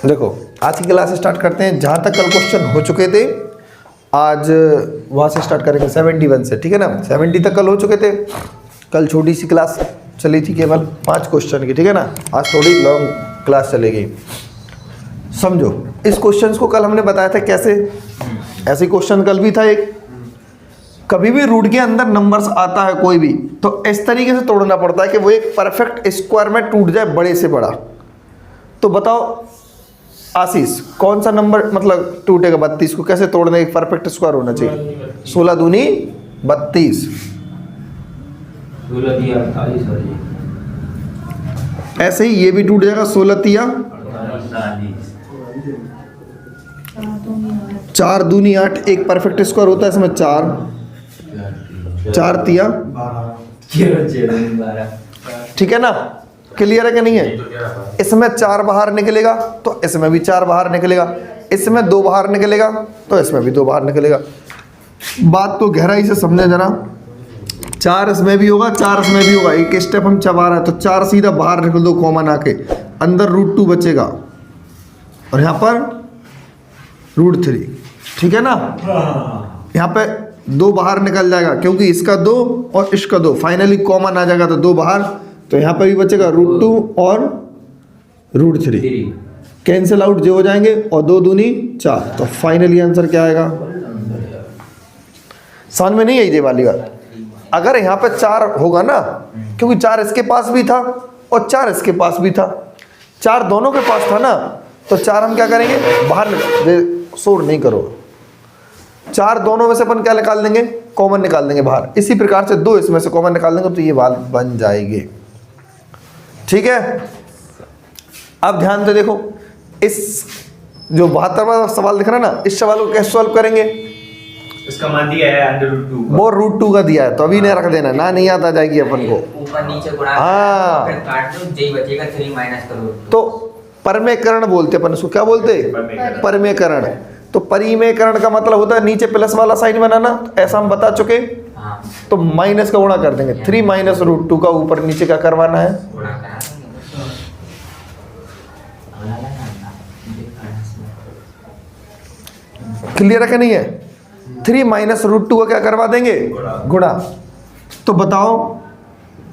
देखो आज की क्लास स्टार्ट करते हैं। जहाँ तक कल क्वेश्चन हो चुके थे आज वहाँ से स्टार्ट करेंगे 71 से, ठीक है ना। 70 तक कल हो चुके थे। कल छोटी सी क्लास चली थी केवल 5 क्वेश्चन की, ठीक है ना। आज थोड़ी लॉन्ग क्लास चलेगी। समझो इस क्वेश्चन को कल हमने बताया था कैसे। ऐसे क्वेश्चन कल भी था एक। कभी भी रूट के अंदर नंबर्स आता है कोई भी, तो इस तरीके से तोड़ना पड़ता है कि वो एक परफेक्ट स्क्वायर में टूट जाए, बड़े से बड़ा। तो बताओ आशीष, कौन सा नंबर मतलब टूटेगा 32 को कैसे तोड़ने, एक परफेक्ट स्क्वायर होना चाहिए। 16 दूनी 32, ऐसे ही ये भी टूट जाएगा। 16 तिया 4 दूनी 8, एक परफेक्ट स्क्वायर होता है इसमें 4 तिया 12, ठीक है ना। क्लियर है कि नहीं है। इसमें 4 बाहर निकलेगा तो इसमें भी 4 बाहर निकलेगा, इसमें 2 बाहर निकलेगा तो इसमें भी 2 बाहर निकलेगा। बात को गहराई से समझे जरा। 4 इसमें भी होगा, 4 इसमें भी होगा। एक स्टेप हम चबा रहे हैं तो 4 सीधा बाहर निकल दो, कॉमन आके अंदर √2 बचेगा और यहाँ पर √3, ठीक है ना। यहाँ पे 2 बाहर निकल जाएगा क्योंकि इसका 2 और इसका 2 फाइनली कॉमन आ जाएगा तो 2 बाहर, तो यहाँ पे भी बचेगा √2 और √3 कैंसिल आउट जो हो जाएंगे और 2 दूनी 4। तो फाइनली आंसर क्या आएगा। समझ में नहीं आई ये वाली बात। अगर यहाँ पे 4 होगा ना, क्योंकि 4 इसके पास भी था और 4 इसके पास भी था, 4 दोनों के पास था ना, तो 4 हम क्या करेंगे बाहर शोर नहीं करो। 4 दोनों में से अपन क्या निकाल देंगे, कॉमन निकाल देंगे बाहर। इसी प्रकार से 2 इसमें से कॉमन निकाल देंगे तो ये बात बन जाएगी, ठीक है। अब ध्यान से देखो, इस जो 72वां सवाल दिख रहा है ना, इस सवाल को कैसे सॉल्व करेंगे। इसका मान दिया है √2, वो √2 का दिया है तो अभी नहीं रख देना ना, नहीं आता जाएगी अपन को ऊपर नीचे गुणा फिर काट दो, j बचेगा 3 माइनस करो। तो परमेकरण बोलते अपन उसको, क्या बोलते, परमेकरण। तो परिमेयकरण का मतलब होता है नीचे प्लस वाला साइन बनाना, ऐसा हम बता चुके। तो माइनस का गुणा कर देंगे, 3 माइनस √2 का ऊपर नीचे का करवाना है। क्लियर है कि नहीं है। 3 माइनस √2 का क्या करवा देंगे, गुणा। तो बताओ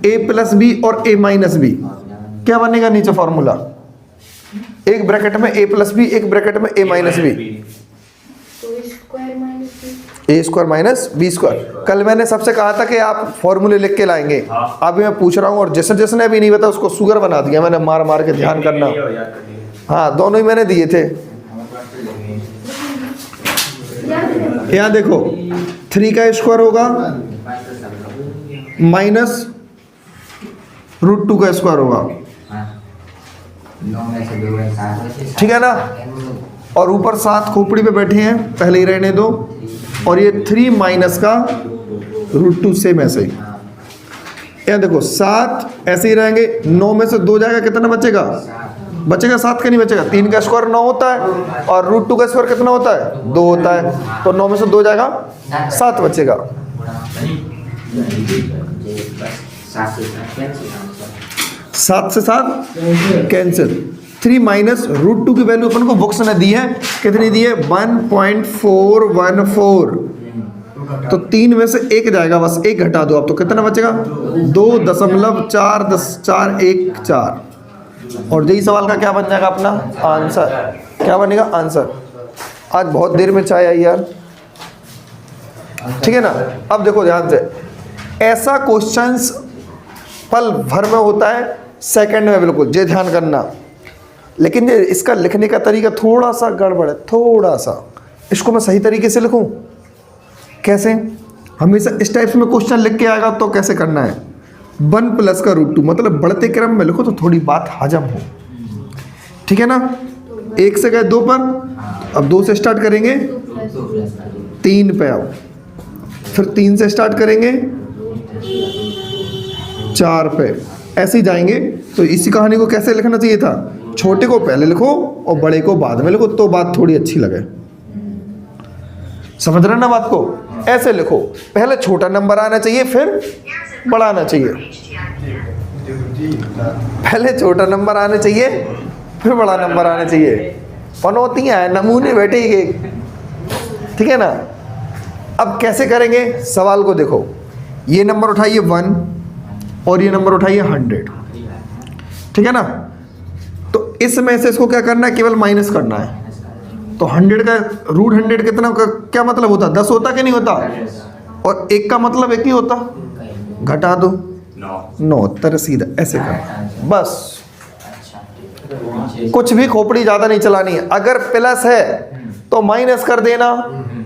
a प्लस बी और a माइनस बी क्या बनेगा नीचे फॉर्मूला। एक ब्रैकेट में a प्लस बी, एक ब्रैकेट में a minus B, a square minus b square. कल मैंने सबसे कहा था कि आप फॉर्मूले लिख के लाएंगे। अभी मैं पूछ रहा हूँ, और जिसने जिसने भी नहीं बताया उसको शुगर बना दिया मैंने, मार मार के ध्यान करना। हाँ दोनों ही मैंने दिए थे। यहाँ देखो 3 का स्क्वायर होगा माइनस √2 का स्क्वायर होगा, ठीक है ना। और ऊपर 7 खोपड़ी पे बैठे हैं, पहले ही रहने दो। और ये 3 माइनस का √2 सेम ऐसे ही। यहाँ देखो 7 ऐसे ही रहेंगे, 9 में से 2 जाएगा, कितना बचेगा, बचेगा 7 का नहीं बचेगा। 3 का स्क्वायर 9 होता है और √2 का स्क्वायर कितना होता है, 2 होता है। तो 9 में से 2 जाएगा, 7 बचेगा। 7 से 7 कैंसिल। 3 माइनस √2 की वैल्यू अपन को बुक्स ने दी है, कितनी दी है, 1.414। तो 3 में से 1 जाएगा, बस 1 घटा दो आप, तो कितना बचेगा, 2.414। और यही सवाल का क्या बन जाएगा अपना आंसर। क्या बनेगा आंसर। आज बहुत देर में चाय आई यार, ठीक है ना। अब देखो ध्यान से, ऐसा क्वेश्चंस पल भर में होता है, सेकंड में बिल्कुल, ये ध्यान करना। लेकिन ये इसका लिखने का तरीका थोड़ा सा गड़बड़ है, थोड़ा सा। इसको मैं सही तरीके से लिखूं कैसे, हमेशा इस टाइप में क्वेश्चन लिख के आएगा तो कैसे करना है। 1 प्लस का √2 मतलब बढ़ते क्रम में लिखो तो थोड़ी बात हजम हो, ठीक है ना। 1 से गए 2 पर, अब 2 से स्टार्ट करेंगे, 3 पे आओ, फिर 3 से स्टार्ट करेंगे, 4 पे, ऐसे ही जाएंगे। तो इसी कहानी को कैसे लिखना चाहिए था, छोटे को पहले लिखो और बड़े को बाद में लिखो, तो बात थोड़ी अच्छी लगे। समझ रहे ना बात को। ऐसे लिखो, पहले छोटा नंबर आना चाहिए फिर बड़ा आना चाहिए, पहले छोटा नंबर आना चाहिए फिर बड़ा नंबर आना चाहिए। पनौतियाँ हैं, नमूने बैठे ही, ठीक है ना। अब कैसे करेंगे सवाल को देखो, ये नंबर उठाइए 1 और ये नंबर उठाइए 100, ठीक है ना। तो इसमें से इसको क्या करना है, केवल माइनस करना है। तो 100 का रूट 100 कितना का क्या मतलब होता, 10 होता कि नहीं होता, और 1 का मतलब 1 ही होता, घटा दो 9 उत्तर सीधा ऐसे करना बस। कुछ भी खोपड़ी ज़्यादा नहीं चलानी है। अगर प्लस है तो माइनस कर देना,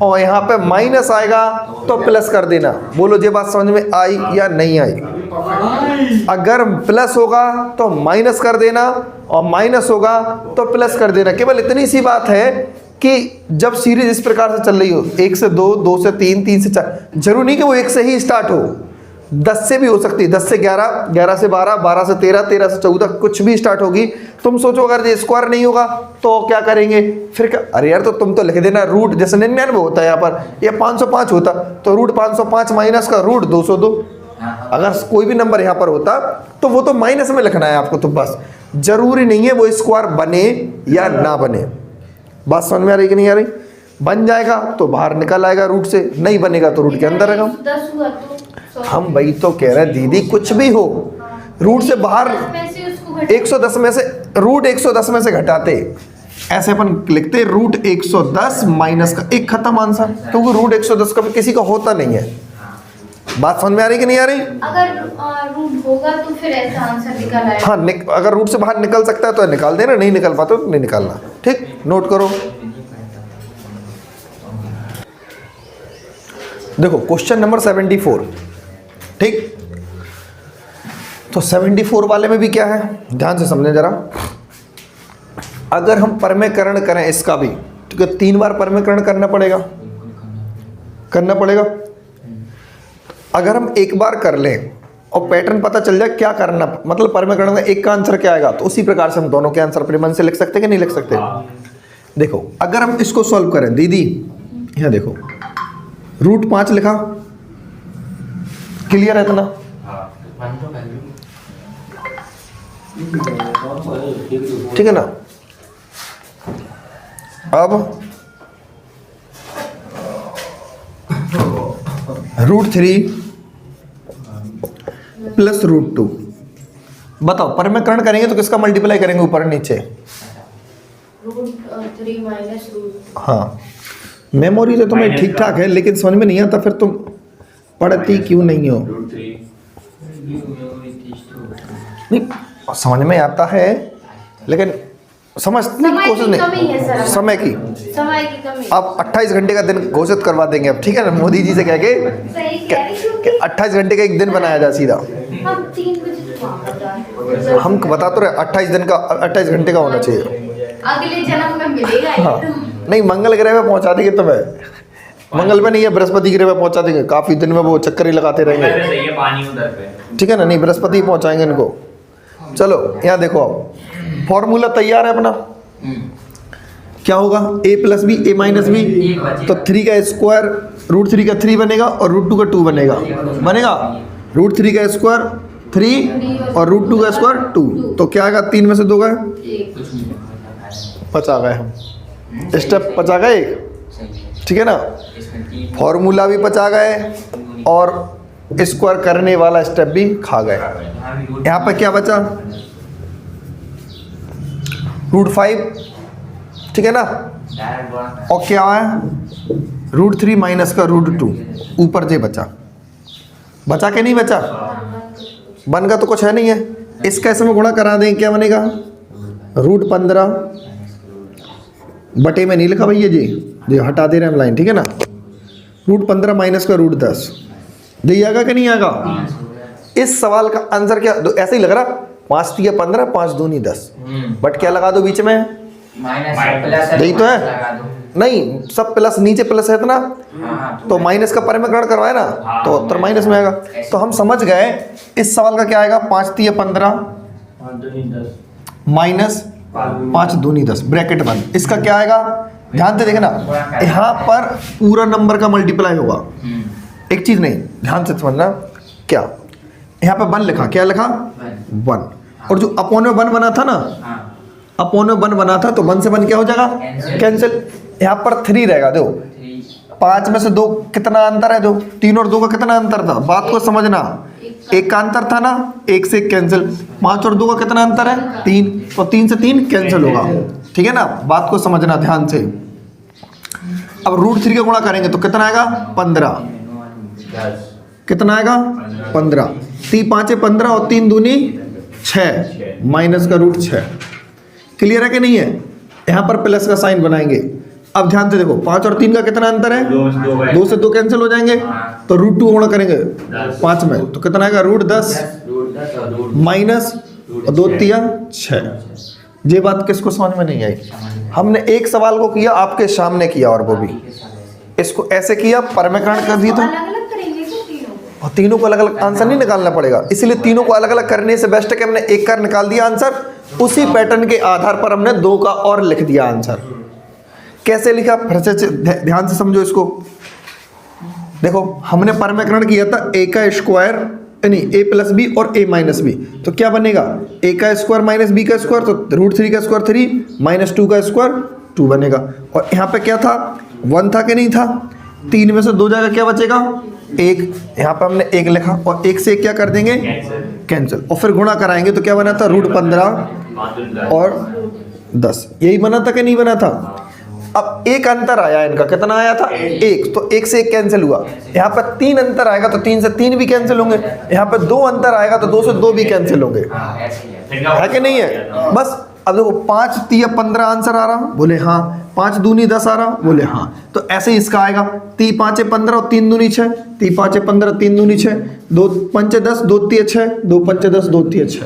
और यहाँ पे माइनस आएगा तो प्लस कर देना। बोलो ये बात समझ में आई या नहीं आई? अगर प्लस होगा तो माइनस कर देना, और माइनस होगा तो प्लस कर देना। केवल इतनी सी बात है कि जब सीरीज इस प्रकार से चल रही हो, 1 से 2, 2 से 3, 3 से 4, जरूरी नहीं कि वो 1 से ही स्टार्ट हो, 10 से भी हो सकती है, 10 से 11, 11 से 12, 12 से 13, 13 से 14, कुछ भी स्टार्ट होगी। तुम सोचो अगर ये स्क्वायर नहीं होगा तो क्या करेंगे फिर? क्या, अरे यार तो तुम तो लिख देना रूट, जैसे 99 होता है यहाँ पर, ये 505 होता तो रूट 505 माइनस का रूट 202। अगर कोई भी नंबर यहाँ पर होता तो वो तो माइनस में लिखना है आपको, तो बस जरूरी नहीं है वो स्क्वायर बने या ना बने। बात समझ में आ रही कि नहीं आ रही? बन जाएगा तो बाहर निकल आएगा रूट से, नहीं बनेगा तो रूट के अंदर रहेगा। 10 हुआ तो हम वही तो कह रहे हैं दीदी, कुछ भी हो रूट से बाहर 110 में से रूट 110 में से घटाते, ऐसे अपन लिखते रूट 110 माइनस का 1, खत्म आंसर। क्योंकि रूट 110 का किसी का होता नहीं है। बात समझ में आ रही कि नहीं आ रही? अगर रूट होगा तो फिर ऐसा आंसर निकल आएगा। हाँ, अगर रूट से बाहर निकल सकता है तो निकाल देना, नहीं निकल पाता तो नहीं निकालना। ठीक, नोट करो। देखो क्वेश्चन नंबर 74, ठीक। तो 74 वाले में भी क्या है, ध्यान से समझें जरा। अगर हम परमेकरण करें इसका भी, तो 3 बार परमेकरण करना पड़ेगा, अगर हम एक बार कर लें और पैटर्न पता चल जाए क्या करना, मतलब परमेकरण में एक का आंसर क्या आएगा, तो उसी प्रकार से हम दोनों के आंसर अपने मन से लिख सकते हैं कि नहीं लिख सकते? देखो अगर हम इसको सॉल्व करें दीदी, यहाँ देखो रूट 5 लिखा, क्लियर है इतना? ठीक है ना। अब रूट 3 प्लस रूट 2, बताओ परमेकरण करेंगे तो किसका मल्टीप्लाई करेंगे ऊपर नीचे? Root 3 minus root. हाँ, मेमोरी तो तुम्हें ठीक ठाक है, लेकिन समझ में नहीं आता, फिर तुम पढ़ती क्यों नहीं हो? नहीं, समझ में आता है लेकिन समझने की कोशिश नहीं, समय की कमी। अब 28 घंटे का दिन घोषित करवा देंगे अब, ठीक है ना, मोदी जी से कह के सही कह रही हूँ कि 28 घंटे का एक दिन बनाया जाए सीधा। हम 3 बजे हम बता तो रहे 28 घंटे का होना चाहिए। अगले जन्म में मिलेगा ये हाँ, तो। नहीं मंगल ग्रह पे पहुंचा देंगे तुम्हें, मंगल पे नहीं है बृहस्पति ग्रह पे पहुंचा देंगे, काफी दिन में वो चक्कर ही लगाते रहेंगे, सही है, पानी उधर पे, ठीक है ना। नहीं, बृहस्पति पहुंचाएंगे इनको। चलो यहाँ देखो, अब फॉर्मूला तैयार है अपना, क्या होगा, a plus B a minus B, तो 3 का स्क्वायर रूट 3 का 3 बनेगा और रूट 2 का 2 बनेगा रूट 3 का स्क्वायर 3 और रूट 2 का स्क्वायर 2, तो क्या आएगा, 3 में से 2 गए, 5 आ गए, हम स्टेप 5 आ गए एक, ठीक है ना। फॉर्मूला भी 5 आ गए और स्क्वायर करने वाला स्टेप भी खा गए। यहाँ पे क्या बचा, रूट 5, ठीक है ना, और क्या है रूट 3 माइनस का रूट 2, ऊपर जे बचा के नहीं बचा, बन का तो कुछ है नहीं है, इसका इसमें गुणा करा दें, क्या बनेगा, रूट 15 बटे में नहीं लिखा भैया जी हटा दे रहे हैं हम लाइन, ठीक है ना, रूट 15 माइनस का रूट 10 दे आएगा कि नहीं आएगा? इस सवाल का आंसर क्या, ऐसे ही लग रहा, 5 3 15, 5 2 10, बट क्या लगा दो बीच में, यही तो है, नहीं सब प्लस, नीचे प्लस है इतना, तो माइनस का परमेकरण करवाए ना, तो उत्तर माइनस में आएगा। तो हम समझ गए इस सवाल का क्या आएगा, 5 3 15 माइनस 5 2 10 ब्रैकेट बंद। इसका क्या आएगा, ध्यान से देखना, यहाँ पर पूरा नंबर का मल्टीप्लाई होगा, एक चीज नहीं, ध्यान से समझना, क्या यहाँ पे 1 लिखा, क्या लिखा 1, और जो अपॉन में 1 बना था ना, अपॉन में 1 बना था तो 1 से 1 क्या हो जाएगा, कैंसिल। यहाँ पर 3 रहेगा। देखो 5 में से 2 कितना अंतर है, 2, 3 और 2 का कितना अंतर था, बात को समझना। 1 का अंतर था ना, 1 से 1 कैंसिल। 5 और 2 का कितना अंतर है, 3, तो 3 से 3 कैंसिल होगा, ठीक है ना, बात को समझना ध्यान से। अब √3 का गुणा करेंगे तो कितना आएगा, 15। कितना आएगा, 15। 3 5 15 और 3 दूनी 6, माइनस का √6। क्लियर है कि नहीं है? यहाँ पर प्लस का साइन बनाएंगे। अब ध्यान से देखो 5 और 3 का कितना अंतर है, 2 से 2 कैंसिल हो जाएंगे, तो √2 गुणा करेंगे 5 में तो कितना आएगा, √10 माइनस 2 3 6। ये बात किसको समझ में नहीं आई? हमने एक सवाल को किया आपके सामने किया और वो भी इसको ऐसे किया, परमीकरण कर दिया, तो अलग-अलग करेंगे क्या तीनों को? और तीनों को अलग अलग आंसर नहीं निकालना पड़ेगा, इसलिए तीनों को अलग अलग करने से बेस्ट है कि हमने एक का निकाल दिया आंसर, उसी पैटर्न के आधार पर हमने 2 का और लिख दिया आंसर। कैसे लिखा, फिर से ध्यान से समझो इसको। देखो हमने परमीकरण किया था a का स्क्वायर यानी a प्लस बी और a माइनस बी, तो क्या बनेगा, a का स्क्वायर माइनस b का स्क्वायर, तो √3 का स्क्वायर 3 माइनस 2 का स्क्वायर 2 बनेगा। और यहाँ पे क्या था, 1 था कि नहीं था, 3 में से 2 जाएगा, क्या बचेगा, 1। यहाँ पे हमने 1 लिखा और 1 से 1 क्या कर देंगे, कैंसिल। और फिर गुणा कराएंगे तो क्या बना था, √15 और 10, यही बना था कि नहीं बना था। अब एक अंतर आया, इनका कितना आया था, 1, तो 1 से 1 कैंसिल हुआ। यहाँ पर 3 अंतर आएगा तो 3 से 3 भी कैंसिल होंगे। यहाँ पर 2 अंतर आएगा तो 2 से 2 भी कैंसिल होंगे, है कि नहीं है। बस अब देखो 5 3 15 आंसर आ रहा, बोले हाँ, 5 दूनी 10 आ रहा, बोले हाँ, तो ऐसे ही इसका आएगा 3 5 15 और 3 दूनी 6, 3 5 15 3 दूनी 6, 2 5 10 2 3 6, 2 5 10 2 3 6।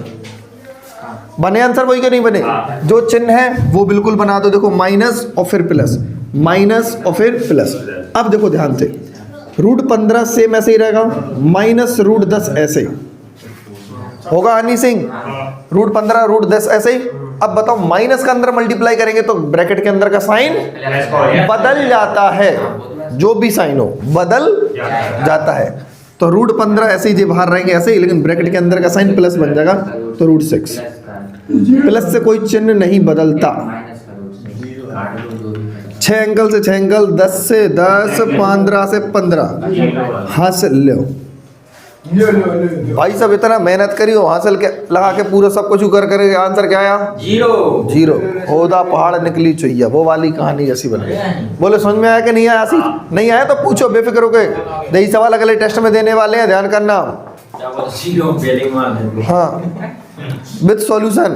बने आंसर वही के नहीं बने, जो चिन्ह है वो बिल्कुल बना दो। देखो माइनस और फिर प्लस, माइनस और फिर प्लस। अब देखो ध्यान से, √15 सेम ऐसे ही रहेगा, माइनस √10 ऐसे होगा हनी सिंह, √15 √10 ऐसे ही। अब बताओ माइनस का अंदर मल्टीप्लाई करेंगे तो ब्रैकेट के अंदर का साइन बदल जाता है, जो भी साइन हो बदल जाता है। तो √15 ऐसे ही जो बाहर रहेंगे ऐसे ही, लेकिन ब्रैकेट के अंदर का साइन प्लस बन जाएगा, तो √6। प्लस से कोई चिन्ह नहीं बदलता। 6 अंकल से 6 अंकल, 10 से 10, 15 से 15 हासिल लो। भाई सब इतना मेहनत करी हो, हासिल के लगा के पूरा सब कुछ कर करे, आंसर क्या आया, 0। ओदा पहाड़ निकली चुईया, वो वाली कहानी जैसी बन गई। बोले समझ में आया कि नहीं आया? नहीं आया तो पूछो बेफिक्र हो गए, यही सवाल अगले टेस्ट में देने वाले हैं, ध्यान करना। हाँ, विद सॉल्यूशन,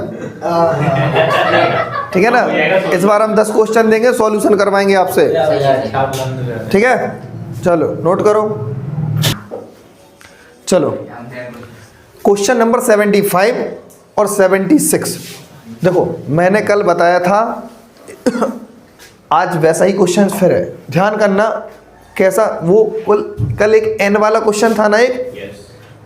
ठीक है ना। इस बार हम 10 क्वेश्चन देंगे, सॉल्यूशन करवाएंगे आपसे, ठीक है। चलो नोट करो, चलो क्वेश्चन नंबर 75 और 76। देखो मैंने कल बताया था, आज वैसा ही क्वेश्चन फिर है, ध्यान करना कैसा। वो कल एक n वाला क्वेश्चन था ना, एक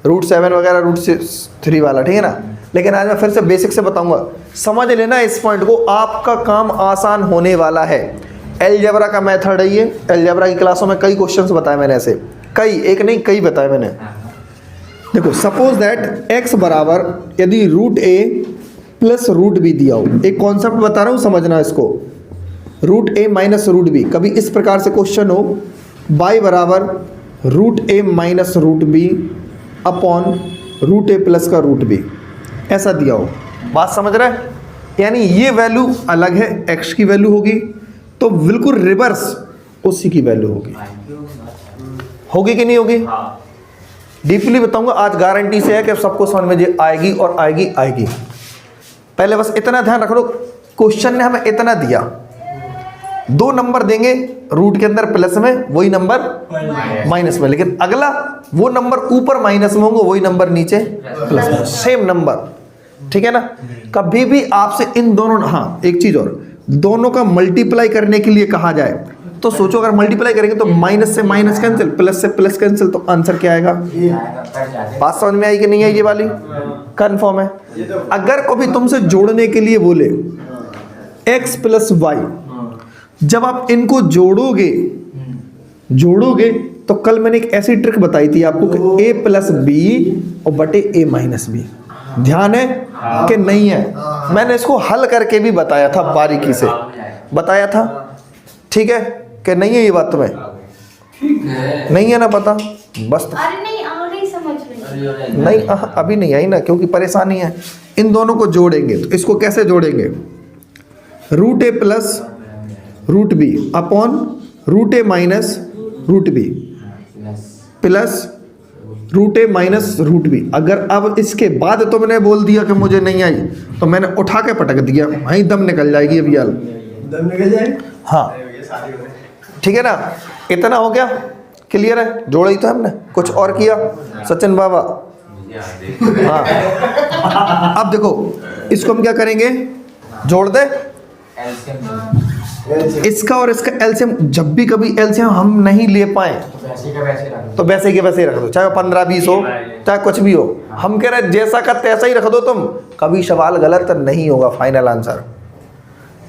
√7 वगैरह √3 वाला, ठीक है ना। लेकिन आज मैं फिर से बेसिक से बताऊंगा, समझ लेना इस पॉइंट को, आपका काम आसान होने वाला है। अलजेब्रा का मेथड है ये, अलजेब्रा की क्लासों में कई क्वेश्चंस बताए मैंने, ऐसे कई, एक नहीं कई बताए मैंने। देखो सपोज दैट x बराबर यदि √a प्लस √b दिया हो, एक कॉन्सेप्ट बता रहा हूँ समझना इसको, √a माइनस √b, कभी इस प्रकार से क्वेश्चन हो, y बराबर √a minus √b upon √a plus का √b, ऐसा दिया हो, बात समझ रहे हैं। यानी ये वैल्यू अलग है, x की वैल्यू होगी, तो बिल्कुल रिवर्स उसी की वैल्यू होगी, होगी कि नहीं होगी। डीपली बताऊंगा आज, गारंटी से है कि सबको समझ में आएगी और आएगी आएगी। पहले बस इतना ध्यान रख लो, क्वेश्चन ने हमें इतना दिया, 2 नंबर देंगे रूट के अंदर प्लस में, वही नंबर माइनस में, लेकिन अगला वो नंबर ऊपर माइनस में होंगे, वही नंबर नीचे प्लस में, सेम नंबर, ठीक है ना। कभी भी आपसे इन दोनों, हाँ एक चीज और, दोनों का मल्टीप्लाई करने के लिए कहा जाए तो सोचो, अगर मल्टीप्लाई करेंगे तो माइनस से माइनस कैंसिल, प्लस से प्लस कैंसिल, तो आंसर क्या आएगा। बात समझ में आई कि नहीं आई, ये वाली कंफर्म है। अगर कभी तुमसे जोड़ने के लिए बोले x प्लस वाई, जब आप इनको जोड़ोगे तो कल मैंने एक ऐसी ट्रिक बताई थी आपको कि a प्लस बी और बटे a माइनस बी, ध्यान है। कि नहीं है? मैंने इसको हल करके भी बताया था, बारीकी से बताया था, ठीक है कि नहीं है? ये बात तुम्हें नहीं है ना पता? बस तो अरे नहीं आ गई समझ में। नहीं अभी नहीं आई ना, क्योंकि परेशानी है। इन दोनों को जोड़ेंगे तो इसको कैसे जोड़ेंगे? Root A plus root B upon root A minus root B plus root A minus root B. अगर अब इसके बाद तुमने बोल दिया कि मुझे नहीं आई, तो मैंने उठा के पटक दिया, वहीं दम निकल जाएगी अभी यार, दम निकल जाए। हाँ ठीक है ना? इतना हो गया, क्लियर है? जोड़ा ही तो हमने, कुछ और किया सचिन बाबा? हाँ अब देखो इसको हम क्या करेंगे, जोड़ दे इसका और इसका एलसीएम। जब भी कभी एलसीएम हम नहीं ले पाए तो वैसे के वैसे ही रख दो, चाहे 15-20 हो, चाहे कुछ भी हो। हम कह रहे हैं जैसा का तैसा ही रख दो तुम, कभी सवाल गलत नहीं होगा। फाइनल आंसर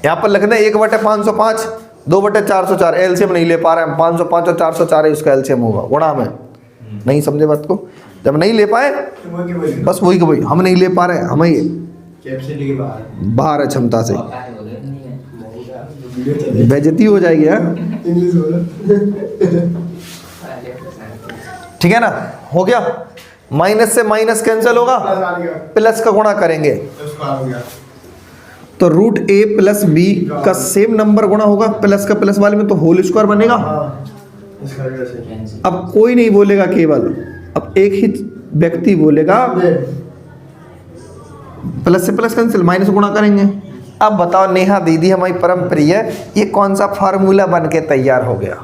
यहाँ पर लिखना 1/505 2/404। एलसीएम नहीं ले पा रहे हम, 505 और 404 है उसका एलसीएम होगा, गुणा में। नहीं समझे बात को? जब नहीं ले पाए बस वही को वही, हम नहीं ले पा रहे, हम ही कैपेसिटी के बाहर है क्षमता से, बेइज्जती हो जाएगी। हाँ इंग्लिश बोलो। ठीक है ना? हो गया। माइनस से माइनस कैंसिल होगा, प्लस का गुणा करेंगे तो रूट ए प्लस बी का सेम नंबर गुणा होगा, प्लस का प्लस वाले में तो होल स्क्वायर बनेगा। अब कोई नहीं बोलेगा केवल, अब एक ही व्यक्ति बोलेगा प्लस से प्लस कैंसिल, माइनस गुणा करेंगे। अब बताओ नेहा दीदी हमारी परम प्रिय, ये कौन सा फार्मूला बन के तैयार हो गया?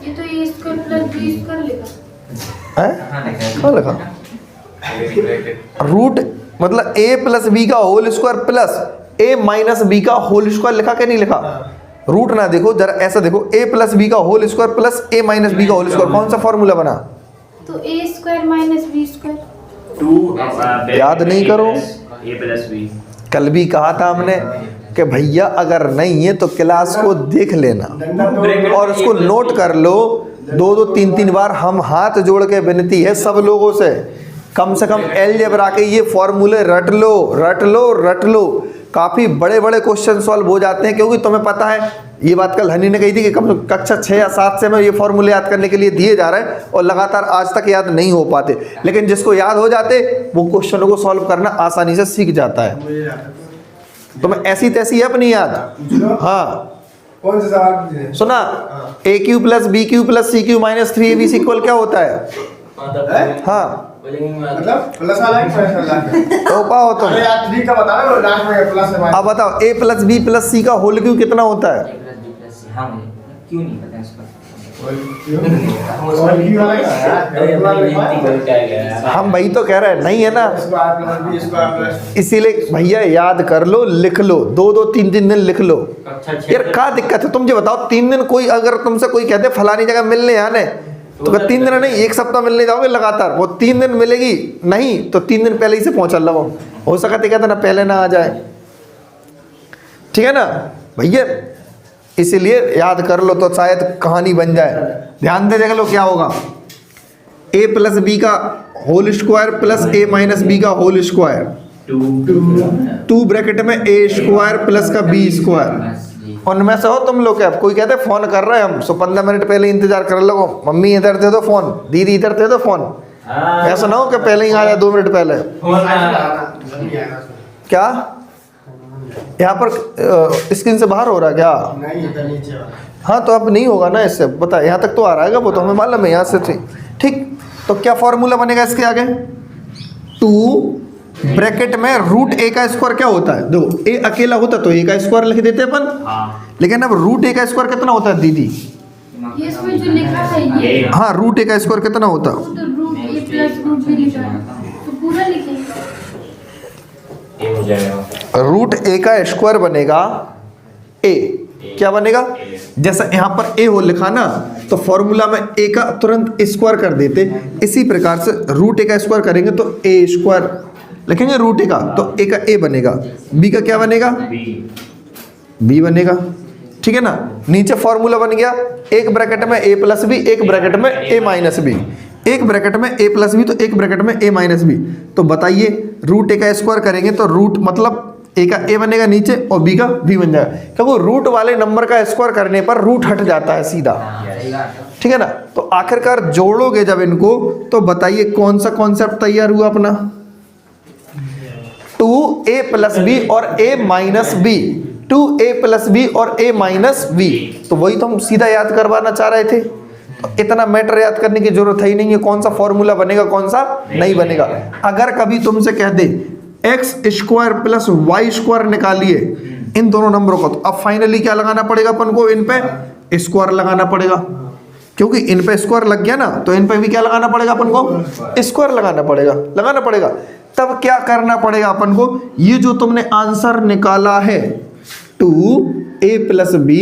ये तो ए स्क्वायर प्लस बी स्क्वायर लिखा है क्या लिखा? रूट मतलब ए प्लस बी का होल स्क्वायर प्लस ए माइनस बी का होल स्क्वायर लिखा कि नहीं लिखा? रूट ना देखो जरा, ऐसा देखो, ए प्लस बी का होल स्क्वायर प्लस ए माइनस बी का होल स्क्वायर, कौन सा फॉर्मूला बना? तो ए स्क्वायर माइनस बी स्क्वायर। याद नहीं करो? ए प्लस बी। कल भी कहा था हमने कि भैया अगर नहीं है तो क्लास को देख लेना और उसको नोट कर लो। 2-2 3-3 बार हम हाथ जोड़ के विनती है सब लोगों से, कम से कम अलजेब्रा के ये फॉर्मूले रट लो रट लो रट लो। काफ़ी बड़े बड़े क्वेश्चन सॉल्व हो जाते हैं, क्योंकि तुम्हें पता है ये बात कल हनी ने कही थी कि कम कक्षा 6 या 7 से मैं ये फॉर्मूले याद करने के लिए दिए जा रहे हैं और लगातार आज तक याद नहीं हो पाते। लेकिन जिसको याद हो जाते वो क्वेश्चनों को सॉल्व करना आसानी से सीख जाता है। तुम्हें ऐसी तैसी है अपनी याद? हाँ कौन सा सवाल सुना, A cube plus B cube plus C cube minus 3ab equal क्या होता है? हाँ मतलब प्लस वाला है, माइनस वाला है? तो पाओ तुम। अरे यार ठीक है बता रहे हो, लास्ट में प्लस है माइनस। अब बताओ ए प्लस बी प्लस सी का होल क्यू कितना होता है? हाँ मुझे क्यों नहीं पता इसका। और भी वाला है, हम भाई तो कह रहे हैं नहीं है ना, square plus B square plus. इसीलिए भैया याद कर लो, लिख लो, 2-2 3-3 दिन लिख लो। यार क्या दिक्कत है? तुम जो बताओ 3 दिन, कोई अगर तुमसे कोई कहते फलानी जगह मिलने आने तो 3 दिन नहीं 1 सप्ताह मिलने जाओगे लगातार, वो 3 दिन मिलेगी नहीं तो 3 दिन पहले ही से पहुंचा लो। हो सका तो कहते ना पहले ना आ जाए, ठीक है ना भैया? इसीलिए याद कर लो तो शायद कहानी बन जाए। ध्यान दे देख लो क्या होगा, ए प्लस बी का होल स्क्वायर प्लस ए माइनस बी का होल स्क्वायर, 2 ब्रैकेट में ए स्क्वायर प्लस का बी स्क्वायर। उनमें से हो तुम लोग क्या? कोई कहते फोन कर रहे हैं हम, सो 15 मिनट पहले इंतजार कर लो, मम्मी इधर दे दो फोन, दीदी इधर दे दो फोन। ऐसा ना हो कि पहले ही आ जाए 2 मिनट पहले। क्या यहाँ पर स्क्रीन से बाहर हो रहा है क्या? नहीं इधर नीचे वाला। हाँ तो अब नहीं होगा ना इससे, पता यहाँ तक तो आ रहा है वो तो हमें मालूम है यहाँ से ठीक। तो क्या फॉर्मूला बनेगा इसके आगे? 2 ब्रैकेट में रूट ए का स्क्वायर क्या होता है? देखो ए अकेला होता तो ए का स्क्वायर लिख देते अपन, लेकिन अब रूट ए का स्क्वायर कितना होता है दीदी? ये इसमें जो लिखा है ये, हाँ रूट ए का स्क्वायर कितना होता? तो root A plus root B लिखा है, तो पूरा लिखेंगे। रूट ए का स्क्वायर बनेगा ए, क्या बनेगा? जैसा यहाँ पर ए हो लिखा ना, तो फॉर्मूला में ए का तुरंत स्क्वायर कर देते। इसी प्रकार से रूट ए का स्क्वायर करेंगे तो ए स्क्वायर लिखेंगे रूट ए का, तो ए का ए बनेगा, बी का क्या बनेगा? बी बनेगा, ठीक है ना? नीचे फॉर्मूला बन गया, एक ब्रैकेट में ए प्लस बी, एक ब्रैकेट में ए माइनस बी, एक ब्रैकेट में ए प्लस बी तो एक ब्रैकेट में ए माइनस बी। तो बताइए रूट ए का स्क्वायर करेंगे तो रूट मतलब ए का ए बनेगा नीचे और बी का बी बन जाएगा, क्योंकि रूट वाले नंबर का स्क्वायर करने पर रूट हट जाता है सीधा, ठीक है ना। तो आखिरकार जोड़ोगे जब इनको तो बताइए कौन सा कॉन्सेप्ट तैयार हुआ अपना, 2a प्लस बी और a minus B, 2a plus B और a माइनस बी। तो वही तो हम सीधा याद करवाना चाह रहे थे, तो इतना मैटर याद करने की जरूरत है ही नहीं है, कौन सा फॉर्मूला बनेगा कौन सा नहीं बनेगा। अगर कभी तुमसे कह दे X square plus Y square निकालिए इन दोनों नंबरों को, तो अब फाइनली क्या लगाना पड़ेगा अपन को, इन पे स्क्वायर लगाना पड़ेगा, क्योंकि इन पे स्क्वायर लग गया ना, तो इन पे भी क्या लगाना पड़ेगा अपन को, स्क्वायर लगाना पड़ेगा। तब क्या करना पड़ेगा अपन को, ये जो तुमने आंसर निकाला है 2a plus B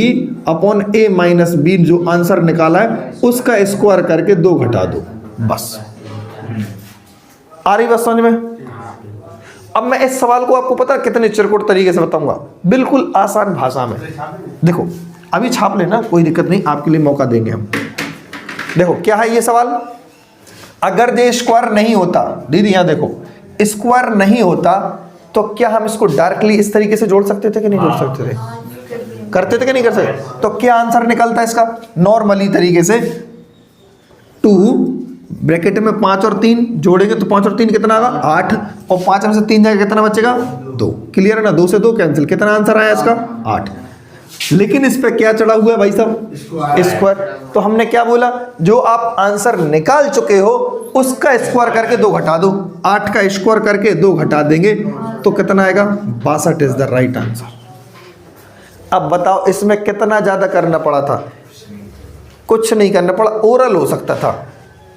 upon a minus B, जो आंसर निकाला है उसका स्क्वायर करके 2 घटा दो, बस। आ रही बात समझ में। अब मैं इस सवाल को आपको पता है कितने चिरकुट तरीके से बताऊंगा, बिल्कुल आसान भाषा में। देखो अभी छाप लेना, कोई दिक्कत नहीं, आपके लिए मौका देंगे हम। देखो क्या है ये सवाल, अगर ये स्क्वायर नहीं होता, दीदी यहाँ देखो, स्क्वायर नहीं होता तो क्या हम इसको डायरेक्टली इस तरीके से जोड़ सकते थे कि नहीं जोड़ सकते थे, करते थे कि नहीं कर सकते। तो क्या आंसर निकलता है इसका, नॉर्मली तरीके से 2 ब्रैकेट में 5 और 3 जोड़ेंगे तो 5 और 3 कितना आएगा 8, और 5 में से 3 जाएगा कितना बचेगा 2, क्लियर है ना, 2 से 2 कैंसिल, कितना आंसर आया इसका 8। लेकिन इस पे क्या चढ़ा हुआ है भाई साहब, स्क्वायर। तो हमने क्या बोला, जो आप आंसर निकाल चुके हो उसका स्क्वायर करके 2 घटा दो, 8 का स्क्वायर करके 2 घटा देंगे तो कितना आएगा 62 इज द राइट आंसर। अब बताओ इसमें कितना ज्यादा करना पड़ा था, कुछ नहीं करना पड़ा, ओरल हो सकता था।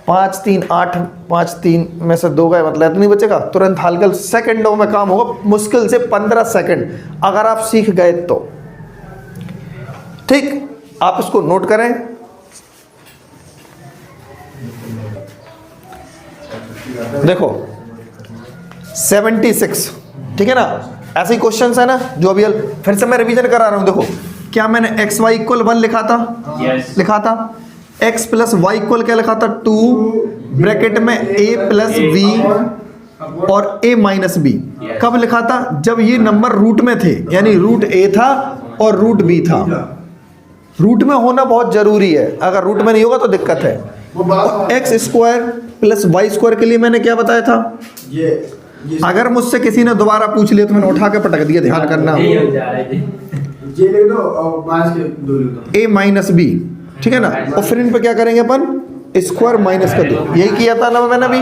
5 3 8, 5 3 में से 2 गए मतलब इतनी बचेगा, तुरंत हल्का सेकंडों में काम होगा, मुश्किल से 15 सेकंड अगर आप सीख गए तो। ठीक, आप इसको नोट करें। देखो 76, ठीक है ना, ऐसे ही क्वेश्चन है ना जो अभी फिर से मैं रिवीजन करा रहा हूं। देखो क्या मैंने एक्स वाई इक्वल 1 लिखा था, लिखा था। एक्स प्लस वाई इक्वल क्या लिखा था 2 ब्रैकेट में a प्लस बी और a माइनस बी। कब लिखा था, जब ये नंबर रूट में थे, यानी रूट a था और रूट b था। रूट में होना बहुत जरूरी है, अगर रूट में नहीं होगा तो दिक्कत है। X square plus Y square के लिए मैंने क्या बताया था, अगर मुझसे किसी ने दोबारा पूछ लिया तो मैंने उठा के पटक दिया, ध्यान करना, a माइनस बी, ठीक है ना। और फिर इन पे क्या करेंगे अपन, स्क्वायर माइनस कर दो, यही किया था ना मैंने अभी,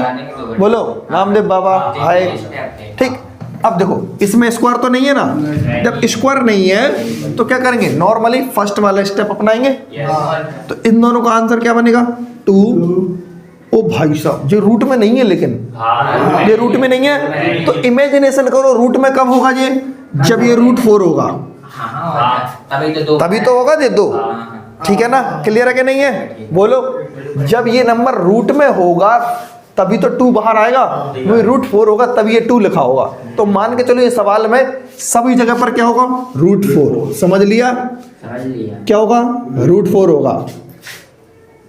बोलो रामदेव बाबा हाय। ठीक, अब देखो इसमें स्क्वायर तो नहीं है ना, जब स्क्वायर नहीं है तो क्या करेंगे, नॉर्मली फर्स्ट वाला स्टेप अपनाएंगे। तो इन दोनों का आंसर क्या बनेगा 2। ओ भाई साहब ये रूट में नहीं है, लेकिन ये रूट में नहीं है तो इमेजिनेशन करो रूट में कब होगा ये, जब ये रूट 4 होगा, तभी तो होगा ये 2, ठीक है ना। क्लियर है कि नहीं है, बोलो। जब ये नंबर रूट में होगा तभी तो 2 बाहर आएगा, वो रूट 4 होगा तभी ये 2 लिखा होगा। तो मान के चलो ये सवाल में सभी जगह पर क्या होगा रूट 4, समझ लिया क्या होगा, रूट 4 होगा,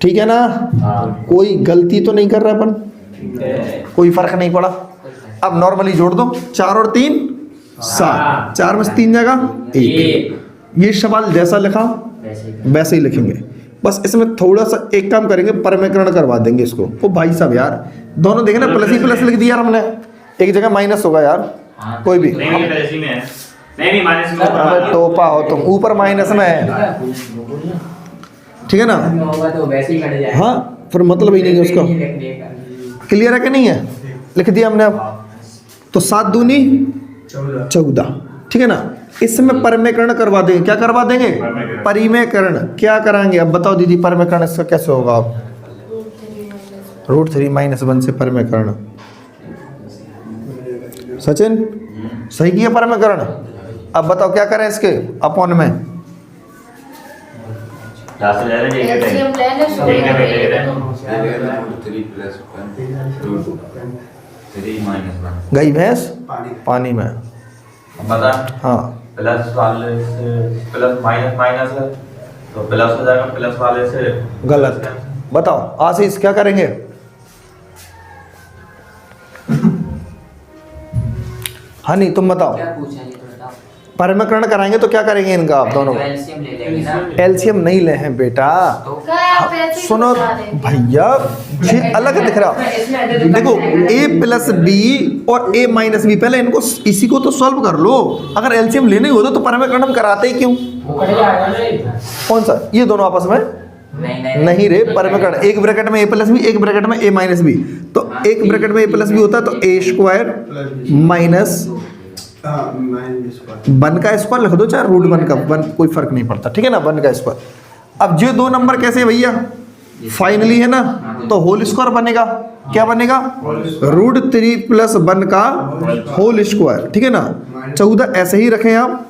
ठीक है ना। कोई गलती तो नहीं कर रहा अपन, कोई फर्क नहीं पड़ा। अब नॉर्मली जोड़ दो, 4 और 3 7, 4 में से 3 जाएगा 1। ये सवाल जैसा लिखा वैसे ही लिखेंगे, बस इसमें थोड़ा सा एक काम करेंगे, परमीकरण करवा देंगे इसको। ओ भाई साहब यार दोनों देखे ना, प्लस ही प्लस लिख दिया हमने, एक जगह माइनस होगा यार, कोई भी नहीं माइनस में, अबे टोपा हो तुम, ऊपर माइनस में है, ठीक है ना। हाँ फिर मतलब ही नहीं है उसका, क्लियर है कि नहीं है, लिख दिया हमने। अब तो 7 दूनी 14, ठीक है ना। इसमें परमीकरण करवा देंगे, क्या करवा देंगे, परिमेकरण। क्या कराएंगे अब बताओ दीदी, परमीकरण इसका कैसे होगा, रूट 3 माइनस 1 से परमीकरण। सचिन सही किया परमीकरण। अब बताओ क्या करें इसके अपॉन में, गई भैंस पानी में। बता हाँ प्लस वाले से प्लस माइनस माइनस है तो प्लस हो जाएगा, प्लस वाले से गलत। बताओ आशीष क्या करेंगे, हाँ नहीं तुम बताओ, क्या पूछा ये तो बताओ। परमीकरण कराएंगे तो क्या करेंगे इनका आप दोनों? एलसीएम ले लेंगे ना। एलसीएम नहीं ले हैं बेटा, तो क्या आप ऐसे ही सुनो बता रहे हैं? भैया, ये अलग दिख रहा। देखो a प्लस बी और a माइनस बी, पहले इनको इसी को तो सॉल्व कर लो। अगर एलसीएम लेने ही होता तो परमीकरण हम कराते ही क्यों? कौन सा? ये दोनों आपस में नहीं रे, परमीकरण एक ब्रैकेट में a प्लस बी, एक ब्रैकेट में a माइनस बी, तो एक ब्रैकेट में a प्लस बी होता है तो a स्क्वायर माइनस हाँ, माइनस स्क्वायर। वन का स्क्वायर लिख दो, चाहे रूट वन का, वन कोई फर्क नहीं पड़ता, ठीक है ना, वन का स्क्वायर। अब ये दो नंबर कैसे है भैया? फाइनली है ना, तो होल स्क्वायर बनेगा। क्या बनेगा? रूट 3 प्लस 1 का होल स्क्वायर, ठीक है ना। 14 ऐसे ही रखें आप,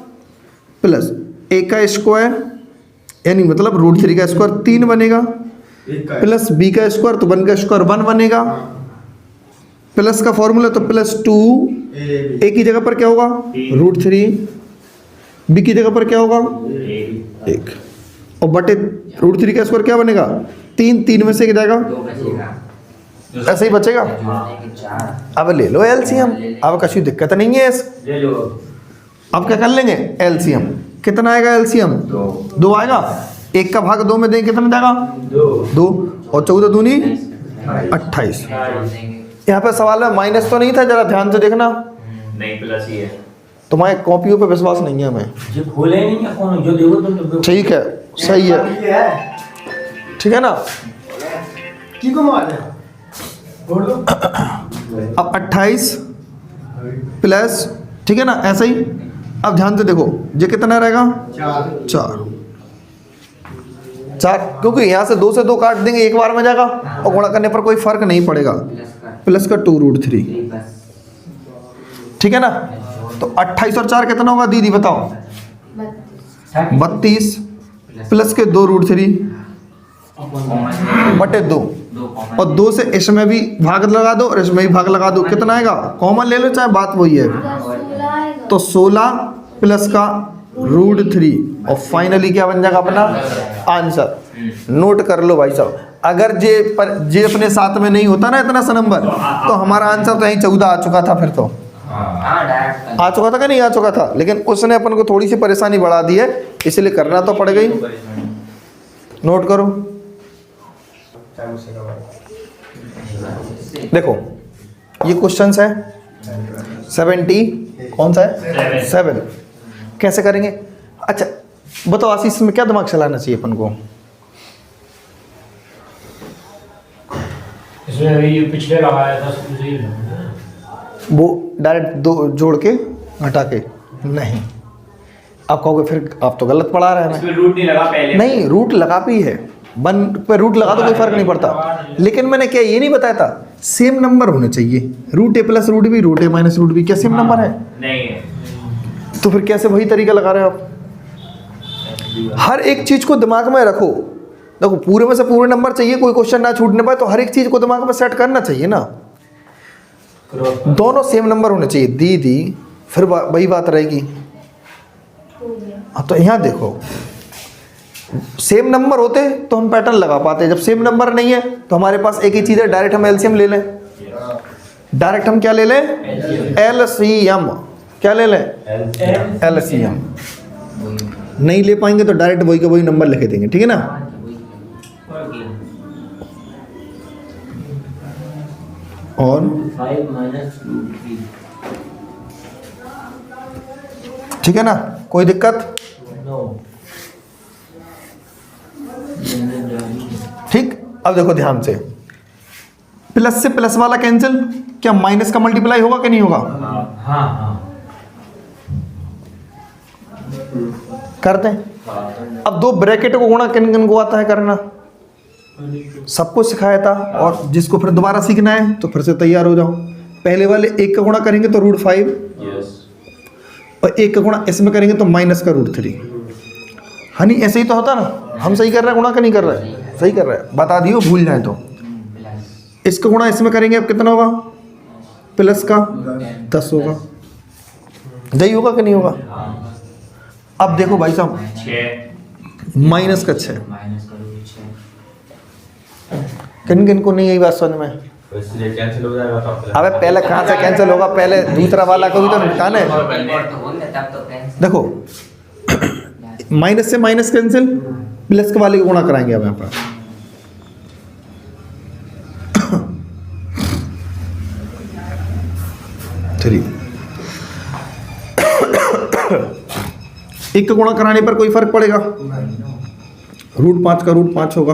प्लस a का स्क्वायर यानी मतलब रूट 3 का स्क्वायर 3 बनेगा, एक का प्लस b का स्क्वायर तो 1 का स्क्वायर 1 बनेगा, प्लस का फॉर्मूला तो प्लस 2, a की जगह पर क्या होगा? रूट 3, b की जगह पर क्या होगा? 1, और बटे रूट 3 का स्क्वायर क्या बनेगा? 3, 3 में से क्या जाएगा? 2 बचेगा। ऐसे ही बचेगा। जोड़ने के 4। अब ले लो एलसीएम, अब कहीं दिक्कत नहीं है इस। ले लो। अब क्या कर लेंगे? एलसीएम कितना आएगा? एलसीएम 2 आएगा। 1 का भाग 2 में दें कितना जाएगा? 2, और 14 दूनी 28। यहाँ पे सवाल में माइनस तो नहीं था, जरा ध्यान से देखना, नहीं प्लस ही है। तुम्हारे कॉपियों पे विश्वास नहीं है हमें। जो खोले नहीं है कौन, जो देखो तुम ठीक है, सही है, ये है ठीक है ना। की को मार दे बोल दो। अब 28 प्लस, ठीक है ना, ऐसे ही। अब ध्यान से देखो, ये कितना रहेगा? 4, क्योंकि यहाँ से 2 से 2 काट देंगे, एक बार में जाएगा, और गुणा करने पर कोई फर्क नहीं पड़ेगा। प्लस का 2 रूट 3, ठीक है ना। तो 28 और 4 कितना होगा दीदी बताओ? 32 प्लस के 2 रूट 3 बटे 2, और 2 से इसमें भी भाग लगा दो और इसमें भी भाग लगा दो, कितना आएगा? कॉमन ले लो, चाहे बात वही है। 16 आएगा। तो 16 प्लस का रूट 3, और फाइनली क्या बन जाएगा अपना आंसर? नोट कर लो भाई साहब, अगर जे अपने साथ में नहीं होता ना इतना सा नंबर, तो हमारा आंसर तो यही 14 आ चुका था। फिर तो आ चुका था कि नहीं आ चुका था, लेकिन उसने अपन को थोड़ी सी परेशानी बढ़ा दी है, इसलिए करना तो पड़ गई। नोट करो, देखो ये क्वेश्चंस है 70, कौन सा है? 7। कैसे करेंगे? अच्छा बताओ आशीष, में क्या दिमाग चलाना चाहिए अपन को? इसमें अभी ये पिछले लगाया था उसे ही वो डायरेक्ट दो जोड़ के हटा के नहीं, आप कहोगे फिर आप तो गलत पढ़ा रहे हैं। इसमें रूट नहीं लगा पहले। नहीं, रूट लगा भी है, 1 पे रूट लगा तो कोई फर्क नहीं पड़ता, लेकिन मैंने क्या ये नहीं बताया था सेम नंबर होने चाहिए। Root a plus root B, root a minus root B, क्या सेम नंबर है? नहीं है। तो फिर कैसे वही तरीका लगा रहे हो आप? हर एक चीज को दिमाग में रखो। देखो पूरे में से पूरे नंबर चाहिए, कोई क्वेश्चन ना छूटने पाए, तो हर एक चीज को दिमाग में सेट करना चाहिए ना। दोनों सेम नंबर होने चाहिए दीदी, फिर वही बात रहेगी। हाँ तो यहाँ देखो, सेम नंबर होते तो हम पैटर्न लगा पाते, जब सेम नंबर नहीं है तो हमारे पास एक ही चीज़ है, डायरेक्ट हम एलसीएम ले लें। डायरेक्ट हम क्या ले लें? एलसीएम। क्या ले लें? एलसीएम। नहीं ले पाएंगे तो डायरेक्ट वही का वही नंबर लिख देंगे, ठीक है ना। और 5 माइनस 2 ठीक है ना, कोई दिक्कत? नो। ठीक। अब देखो ध्यान से, प्लस से प्लस वाला कैंसिल, क्या माइनस का मल्टीप्लाई होगा कि नहीं होगा? हाँ हाँ करते हैं। अब 2 ब्रैकेट को गुणा किन किन को आता है करना? सबको सिखाया था, और जिसको फिर दोबारा सीखना है तो फिर से तैयार हो जाओ। पहले वाले 1 का गुणा करेंगे तो रूट 5, और 1 का गुणा इसमें करेंगे तो माइनस का रूट 3। हनी ऐसे ही तो होता ना, हम सही कर रहे हैं गुणा का नहीं कर रहे हैं? सही कर रहे हैं, बता दियो भूल जाए तो। इसका गुणा इसमें करेंगे अब कितना होगा? प्लस का 10 होगा, यही होगा कि नहीं होगा? अब देखो भाई साहब, 6 माइनस का 6, माइनस का रूट 6। किन किन को नहीं यही बात समझ में? तो इसलिए कैंसिल हो जाएगा तो प्लस अबे पहले कहाँ से कैंसिल होगा, पहले दूसरा वाला को भी तो निपटाना है। और तो होंगे तब तो कैंसिल। देखो माइनस से माइनस कैंसिल, प्लस के वाले को गुणा कराएंगे अब यहाँ पर। थ्री एक का गुणा कराने पर कोई फर्क पड़ेगा? √5 का √5 होगा,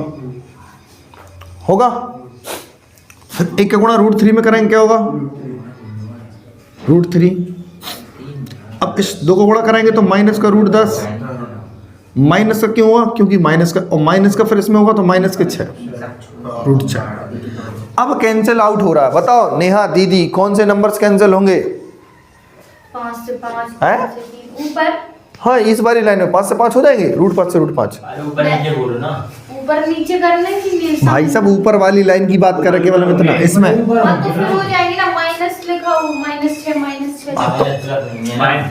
होगा। एक का गुणा √3 में करेंगे क्या होगा? √3। अब इस दो को गुणा कराएंगे तो माइनस का √10। माइनस का क्यों हुआ? क्योंकि माइनस का, और माइनस का फिर इसमें होगा तो माइनस के 6 √6। अब कैंसिल आउट हो रहा है। बताओ नेहा दीदी कौन से नंबर्स कैंसिल होंगे? 5 से 5, हैं? 5 से 3 ऊपर। हाँ इस बारी लाइन में 5 से 5 हो जाएंगे, √5 से √5। अरे ऊपर नीचे बोलो ना। ऊपर नीचे करने के लिए भाई साहब ऊपर वाली लाइन की बात कर रहे केवल हम इतना, इसमें हाँ तो फिर हो जाएगी ना, माइनस लिखा हो, -6 -6।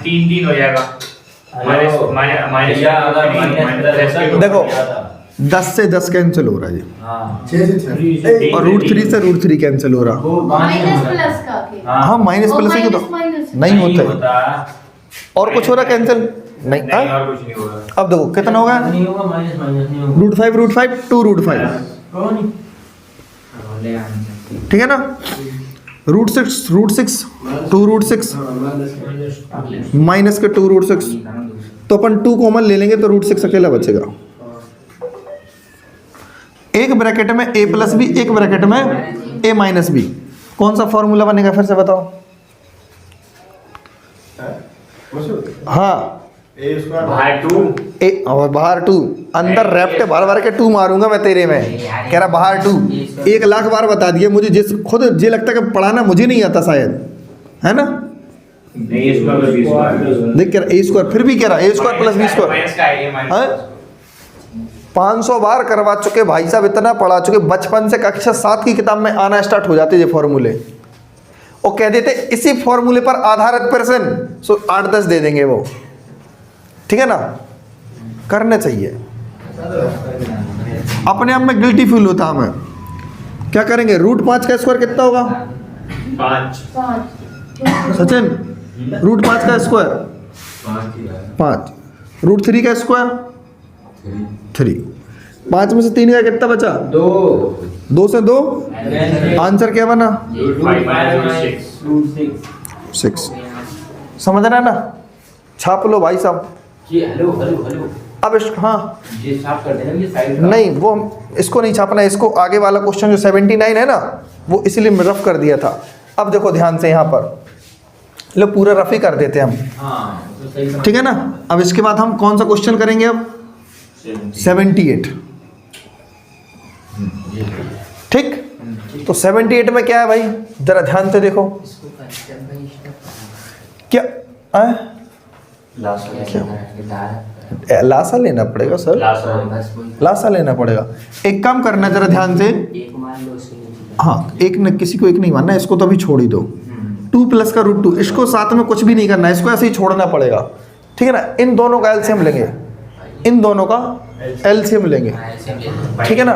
3 हो जाएगा। देखो 10 से 10 कैंसिल हो रहा है जी, हाँ 6 से 6 और √3 से √3 कैंसिल हो रहा। माइनस प्लस का फिर। हाँ माइनस प्लस ही तो माइनस नहीं होता है। और कुछ हो रहा कैंसिल नहीं, नहीं हाँ? और कुछ नहीं होगा। अब देखो कितना होगा? नहीं होगा, माइनस नहीं होगा। √5 2 √5, कौन नहीं? रोले आने। ठीक है ना? √6 2 √6 माइनस के 2 √6, तो अपन 2 कॉमन ले लेंगे तो √6 अकेला बचेगा। एक ब्रैकेट में a प्लस बी, एक ब्रैकेट में a माइनस बी। कौन सा फॉर्मूला बनेगा फिर से बताओ? हाँ भाई 2 ए और बाहर 2, अंदर रेप्टे भर भर के 2 मारूंगा मैं तेरे में। कह रहा बाहर 2, 1 लाख बार बता दिए मुझे, जिस खुद ये लगता है कि पढ़ाना मुझे नहीं आता शायद, है ना? नहीं इसका बस 20 देख कह रहा a², फिर भी कह रहा a² प्लस b²। माइनस का है माइनस 500 बार करवा चुके भाई साहब, इतना पढ़ा चुके, बचपन से कक्षा 7 की किताब में आना स्टार्ट हो जाते ये फॉर्मूले, और कह देते इसी फॉर्मूले पर आधारित प्रश्न, सो 8-10 दे देंगे वो, ठीक है ना? करने चाहिए। अपने आप में गिल्टी फील होता हमें। क्या करेंगे? √5 का स्क्वायर कितना होगा 5 सचिन? √5 का स्क्वायर 5, √3 का स्क्वायर 3, 5 में से 3 का कितना बचा? 2 से 2, आंसर क्या बना? 6। समझ रहे हैं ना? छाप लो भाई साहब। ये हेलो हेलो हेलो, अब हाँ ये साफ कर देना, ये साइड नहीं, वो इसको नहीं छापना है, इसको आगे वाला क्वेश्चन जो 79 है ना, वो इसीलिए मैं रफ कर दिया था। अब देखो ध्यान से यहाँ पर लो, पूरा रफ ही कर देते हैं हम, हाँ तो सही। ठीक है ना? अब इसके बाद हम कौन सा क्वेश्चन करेंगे? अब 78, ठीक? तो 78 में क्या है भाई, जरा ध्यान से देखो क्या लासा लेना पड़ेगा सर, लासा लेना पड़ेगा। एक काम करना जरा ध्यान से, हाँ एक न, किसी को एक नहीं मानना, इसको तो अभी छोड़ ही दो। 2 प्लस का √2, इसको साथ में कुछ भी नहीं करना, इसको ऐसे ही छोड़ना पड़ेगा, ठीक है ना? इन दोनों का एलसीएम लेंगे, इन दोनों का एलसीएम लेंगे, ठीक है ना?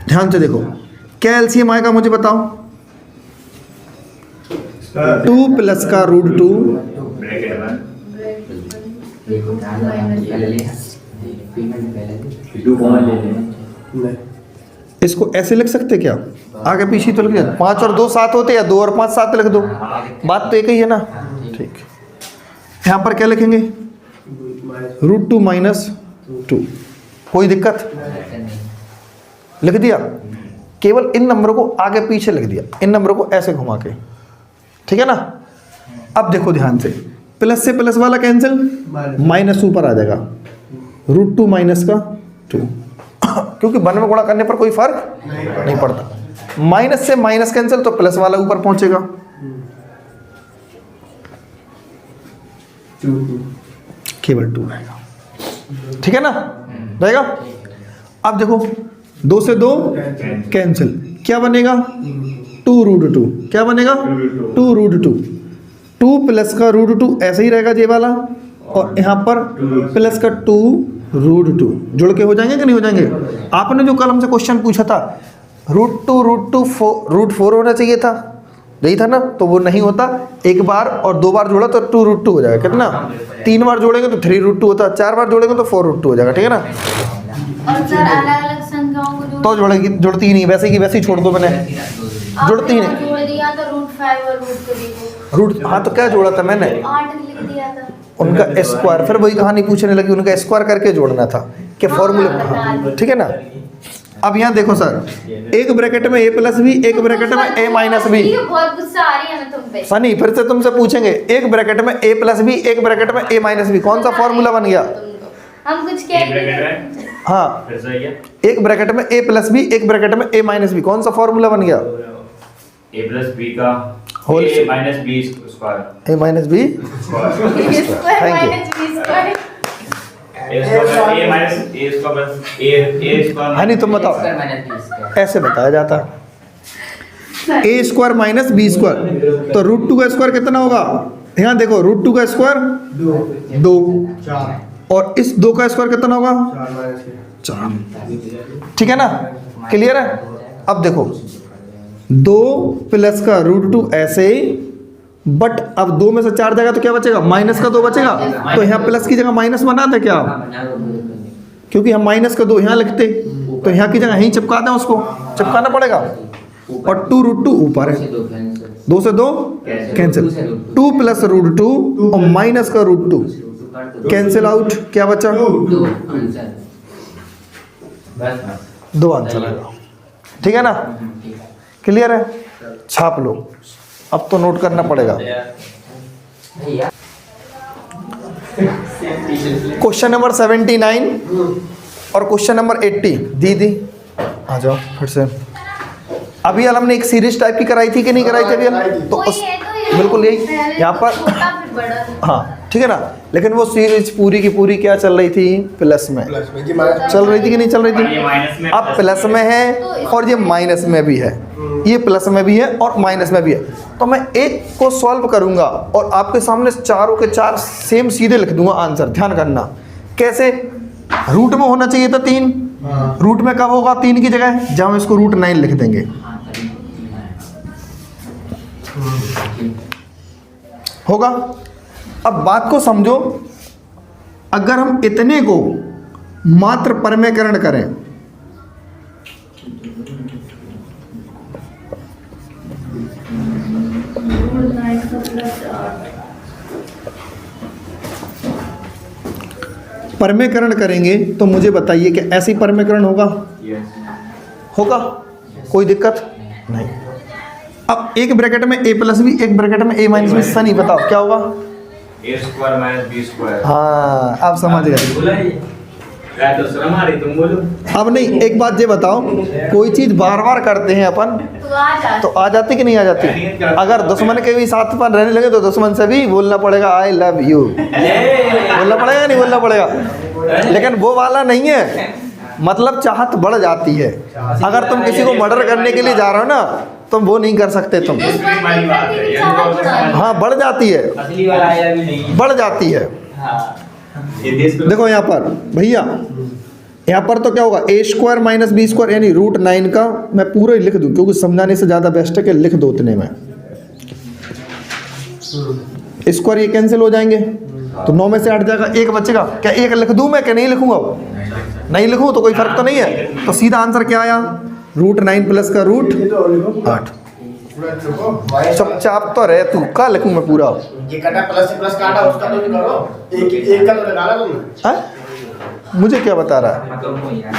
ध्यान से देखो क्या एलसीएम आएगा मुझे बताओ? 2 प्लस का √2 ब्रैकेट में इसको ऐसे लिख सकते क्या? आगे पीछे तो लिख दिया, 5 और 2 7 होते, या 2 और 5 7 लिख दो, बात तो एक ही है ना? ठीक, यहाँ पर क्या लिखेंगे? √2 माइनस 2, कोई दिक्कत? लिख दिया, केवल इन नंबरों को आगे पीछे लिख दिया, इन नंबरों को ऐसे घुमा के, ठीक है ना? अब देखो ध्यान से, प्लस से प्लस वाला कैंसिल, माइनस ऊपर आ जाएगा, √2 माइनस का 2, क्योंकि वन में गुणा करने पर कोई फर्क नहीं पड़ता। माइनस से माइनस कैंसिल, तो प्लस वाला ऊपर पहुंचेगा, केवल 2 रहेगा, ठीक है ना? रहेगा। अब देखो 2 से 2 कैंसिल, क्या बनेगा? 2 √2, क्या बनेगा? 2 √2, 2 प्लस का √2 ऐसे ही रहेगा ये वाला, और यहाँ पर प्लस का 2 √2 जुड़ के हो जाएंगे कि नहीं हो जाएंगे? आपने जो कल हमसे क्वेश्चन पूछा था √4 होना चाहिए था, यही था ना, तो वो नहीं होता। एक बार और 2 बार जोड़ा तो 2√2 हो जाएगा। कितना? 3 बार जोड़ेंगे तो 3√2 होता है, 4 बार जोड़ेंगे तो 4√2 हो जाएगा। ठीक है ना? और सर अलग अलग संख्याओं को तो जुड़ती ही नहीं, वैसे की वैसे ही छोड़ दो मैंने, जुड़ती ही नहीं। जोड़ दिया तो √5 और √3 रूट, हाँ तो क्या जोड़ा था मैंने? 8 लिख दिया था। उनका स्क्वायर, फिर वही कहानी पूछने लगी, उनका स्क्वायर करके जोड़ना था कि फॉर्मूले। हाँ, ठीक है ना? अब यहाँ देखो सर, एक ब्रैकेट में a+b, एक ब्रैकेट में a-b। बहुत गुस्सा आ रही है मैं तुम पे। सनी फिर से तुमसे पूछेंगे, एक ब्रैकेट में a+b, एक ब्रैकेट में a-b, कौन सा फॉर्मूला बन गया? हम कुछ कह एक रहे ब्रैकेट हैं। में हाँ, फिर से क्या? एक ब्रैकेट में a+b, एक ब्रैकेट में a-b, कौन सा फॉर्मूला बन गया? a+b का Whole a minus b square a-b। Thank you. a minus a square a square. हाँ नहीं तुम बताओ, ऐसे बताया जाता है a² माइनस b²। तो √2 का स्क्वायर कितना होगा? यहाँ देखो, √2 का स्क्वायर 2, 4 और इस 2 का स्क्वायर कितना होगा? 4। ठीक है ना? क्लियर है? अब देखो, 2 प्लस का √2 ऐसे ही, बट अब 2 में से 4 जाएगा तो क्या बचेगा? माइनस का 2 बचेगा। तो यहाँ प्लस की जगह माइनस बना दे क्या? क्योंकि हम माइनस का 2 यहाँ लिखते, तो यहाँ की जगह यहीं चिपका दें, उसको चिपकाना पड़ेगा। और 2√2 ऊपर है, 2 से 2 कैंसिल, 2 प्लस √2 और माइनस का √2 कैंसिल आउट, क्या बचा? 2 आंसर आएगा। ठीक है ना? क्लियर है? छाप लो, अब तो नोट करना पड़ेगा। क्वेश्चन नंबर 79 और क्वेश्चन नंबर 80। दीदी आ जाओ फिर से। अभी हमने एक सीरीज टाइप की कराई थी कि नहीं कराई थी अभी? तो उस बिल्कुल यही यहाँ पर, हाँ ठीक है ना। लेकिन वो सीरीज पूरी की पूरी क्या चल रही थी? प्लस में चल रही थी कि नहीं चल रही ये माइनस थी? में, अब प्लस में है और ये माइनस में भी है, ये प्लस में भी है और माइनस में भी है। तो मैं एक को सॉल्व करूंगा और आपके सामने चारों के चार सेम सीधे लिख दूंगा आंसर। ध्यान करना कैसे। रूट में होना चाहिए था 3, रूट में कब होगा 3 की जगह? जब हम इसको √9 लिख देंगे। होगा? अब बात को समझो, अगर हम इतने को मात्र परमेकरण करें, परमेकरण करेंगे तो मुझे बताइए कि ऐसे ही परमेकरण होगा? होगा? कोई दिक्कत नहीं। अब एक ब्रैकेट में a+b, एक ब्रैकेट में a-b, सनी बताओ क्या होगा? a² minus b²। हाँ, आप समझ गए। क्या तो शर्म आ रही, तुम बोलो। अब नहीं, एक बात ये बताओ, कोई चीज बार बार करते हैं अपन तो आ जाती कि नहीं आ जाती? अगर दुश्मन के भी साथ पर रहने लगे तो दुश्मन से भी बोलना पड़ेगा आई लव यू, बोलना पड़ेगा नहीं बोलना पड़ेगा? लेकिन वो वाला नहीं है, मतलब चाहत बढ़ जाती है। अगर तुम किसी को मर्डर करने के लिए जा रहे हो ना, तुम वो नहीं कर सकते तुम। हाँ, बढ़ जाती है, असली वाला आया भी नहीं। बढ़ जाती है। हाँ। देखो यहाँ पर भैया, यहाँ पर तो क्या होगा? a² माइनस b² यानी √9 का मैं पूरा ही लिख दूं, क्योंकि समझाने से ज़्यादा बेस्ट है कि लिख दो उतने में। स्क्वायर ये कैंसिल हो जाएंगे तो 9 में से 8 जाएगा, 1 बचेगा। क्या 1 लिख दूं मैं कि नहीं लिखूंगा? नहीं लिखूं तो कोई फर्क तो नहीं है। तो सीधा आंसर क्या आया? √9 प्लस का √8। चुपचाप तो रहे तू, का लिखूं मैं पूरा? ये काटा प्लस से प्लस काटा, उसका तो नहीं करो, एक का तो निकाला तुमने। हाँ? मुझे क्या बता रहा है?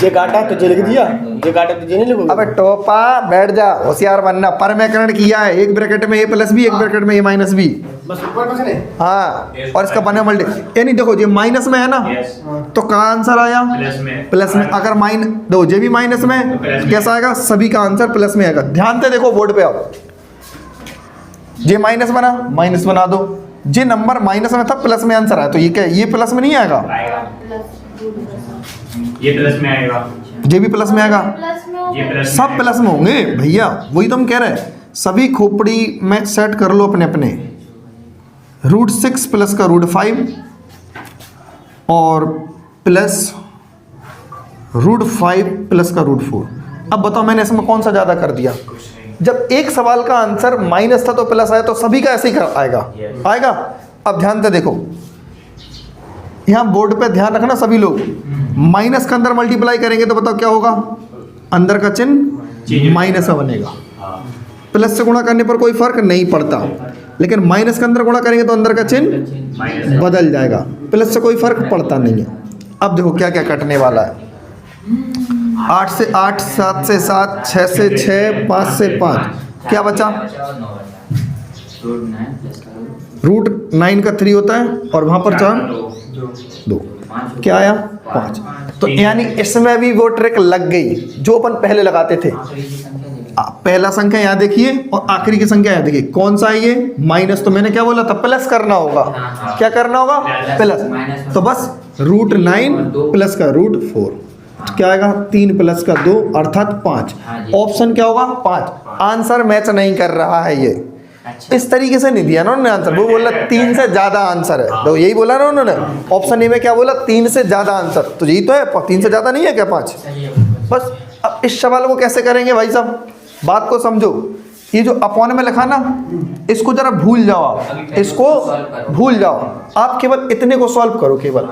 ये काटा तो जे लिख दिया, ये काटा तो जे नहीं लिखोगे। अबे टोपा बैठ जा, होशियार बनना। परमेकरण किया है, एक ब्रैकेट में a+b, एक ब्रैकेट में a-b। बस ऊपर कुछ नहीं। हाँ, और इसका बना मल्टी, यानी देखो ये माइनस में है ना, तो कहाँ आंसर आया? प्लस में। अगर दो ये भी माइनस में, कैसा आएगा? सभी का आंसर प्लस में आएगा। ध्यान से देखो बोर्ड पे, आप ये माइनस बना, माइनस बना दो। ये नंबर माइनस में था, प्लस में आंसर आया, तो ये क्या? ये प्लस में नहीं आएगा, ये प्लस में आएगा, ये भी प्लस में आएगा, ये प्लस में सब प्लस में होंगे भैया। वही तो हम कह रहे हैं, सभी खोपड़ी में सेट कर लो अपने अपने। √6 प्लस का √5 और प्लस √5 प्लस का √4। अब बताओ मैंने इसमें कौन सा ज़्यादा कर दिया? जब एक सवाल का आंसर माइनस था तो प्लस आया, तो सभी का ऐसे ही आएगा। आएगा। अब ध्यान से देखो, यहाँ बोर्ड पे ध्यान रखना सभी लोग, माइनस का अंदर मल्टीप्लाई करेंगे तो बताओ क्या होगा? अंदर का चिन्ह माइनस का बनेगा। प्लस से गुणा करने पर कोई फर्क नहीं पड़ता, लेकिन माइनस के अंदर गुणा करेंगे तो अंदर का चिन्ह बदल जाएगा। प्लस से कोई फर्क पड़ता नहीं है। अब देखो क्या क्या कटने वाला है। 8 से 8, 7 से 7, 6 से 6, 5 से 5, क्या बचा? रूट 9 का 3 होता है और वहाँ पर 4 2, क्या आया? 5। तो यानी इसमें भी वो ट्रिक लग गई जो अपन पहले लगाते थे। पहला संख्या यहाँ देखिए और आखिरी की संख्या यहाँ देखिए, कौन सा है ये? माइनस। तो मैंने क्या बोला था? प्लस करना होगा। क्या करना होगा? प्लस। तो बस रूट 9 प्लस का रूट 4, क्या आएगा? 3 प्लस का 2 अर्थात 5। ऑप्शन क्या होगा? 5। आंसर मैच नहीं कर रहा है ये। इस तरीके से नहीं दिया ना उन्होंने आंसर। वो बोला 3 से ज्यादा आंसर है, तो यही बोला ना उन्होंने। ऑप्शन ए में क्या बोला? 3 से ज्यादा आंसर, तो यही तो है। 3 से ज्यादा नहीं है क्या? 5। बस अब इस सवाल को कैसे करेंगे भाई साहब? बात को समझो। ये जो अपॉन में लिखा ना, इसको जरा भूल जाओ, इसको भूल जाओ। आप केवल इतने को सॉल्व करो, केवल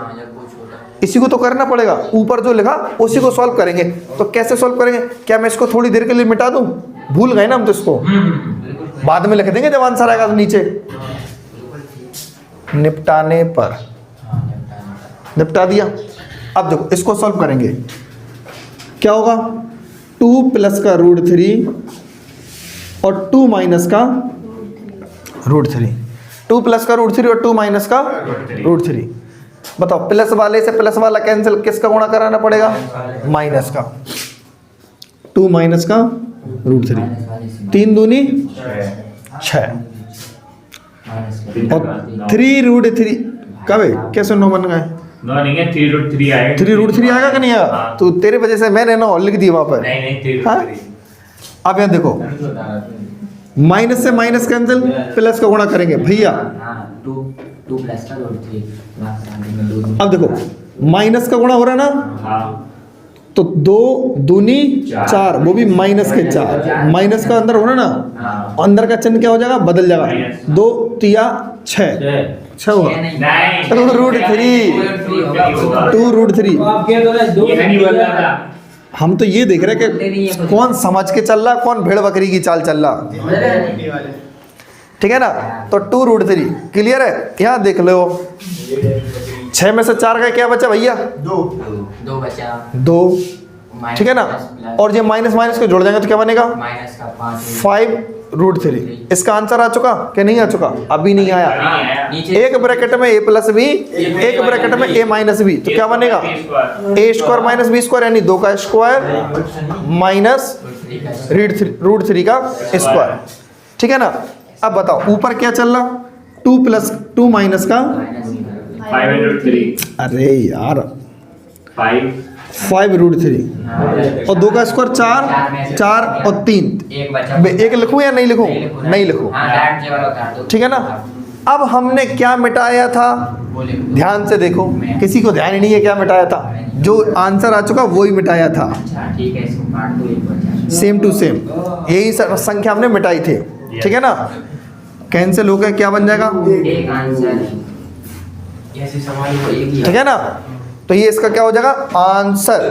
इसी को तो करना पड़ेगा। ऊपर जो लिखा उसी को सॉल्व करेंगे। तो कैसे सॉल्व करेंगे? क्या मैं इसको थोड़ी देर के लिए मिटा दूं? भूल गए ना हम तो, इसको बाद में लिख देंगे जब आंसर आएगा तो नीचे। निपटाने पर निपटा दिया। अब देखो इसको सॉल्व करेंगे, क्या होगा? 2 प्लस का रूट 3 और 2 माइनस का रूट 3। 2 प्लस का रूट 3 और 2 माइनस का रूट 3। बताओ, प्लस वाले से प्लस वाला कैंसिल, किसका गुणा कराना पड़ेगा? माइनस का। 2 माइनस का रूट 3, 3 दूनी 6 और 3 रूट 3 कब है? कैसे 9 बन गए? 9 नहीं है, 3 रूट 3 आएगा। 3 रूट 3 आएगा कि नहीं आएगा? हाँ। तो तेरे वजह से मैंने 9 लिख दिया वहां पर। नहीं 3 रूट हाँ? 3। अब यहाँ देखो, माइनस से माइनस कैंसिल, प्लस का गुणा करेंगे भैया। 2 प्लस का रूट 3। अब देखो माइनस का गुणा हो रहा है ना, हाँ तो 2 दूनी 4, वो भी माइनस के 4। माइनस का अंदर होना ना, अंदर का चिन्ह क्या हो जाएगा? बदल जाएगा। 2 तिया 6 हुआ। नहीं 2 रूट 3, 2 रूट 3। ये नहीं बोल रहा था। हम तो ये देख रहे हैं कि कौन समझ के चल रहा, कौन भेड़ बकरी की चाल चल रहा। ठीक है ना? तो 2 रूट 3 क्लियर है। यहाँ देख लो, 6 में से 4 का क्या बचा भैया? 2 बचा 2। ठीक है ना? और ये माइनस माइनस को जोड़ जाएंगे तो क्या बनेगा? माइनस का 5 रूट 3। इसका आंसर आ चुका कि नहीं आ चुका? अभी नहीं आया। एक ब्रैकेट में a प्लस बी, एक ब्रैकेट में a माइनस बी, तो क्या बनेगा? a square minus B square, यानी 2 का स्क्वायर माइनस रूट 3 का स्क्वायर। ठीक है ना? अब बताओ ऊपर क्या चल रहा? 2 प्लस 2 माइनस का 5 रूट 3। अरे यार 5 रूट 3 और 2 का स्क्वायर 4 और 3। एक बचा। एक लिखूं या नहीं लिखूं? नहीं लिखूं। ठीक है ना? अब हमने क्या मिटाया था? ध्यान से देखो, किसी को ध्यान ही नहीं है क्या मिटाया था। जो आंसर आ चुका वही मिटाया था। ठीक है, इसको काट दो, एक बचा। सेम टू सेम यही संख्या हमने मिटाई थी। ठीक है ना? कैंसिल हो गया, क्या बन जाएगा? एक आंसर। ऐसे सवाल को एक ही। ठीक है ना? तो ये इसका क्या हो जाएगा? आंसर।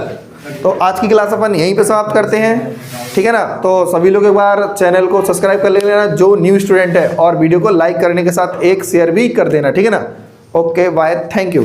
तो आज की क्लास अपन यहीं पे समाप्त करते हैं। ठीक है ना? तो सभी लोग एक बार चैनल को सब्सक्राइब कर लेना जो न्यू स्टूडेंट है, और वीडियो को लाइक करने के साथ एक शेयर भी कर देना। ठीक है ना? Okay bye, thank you.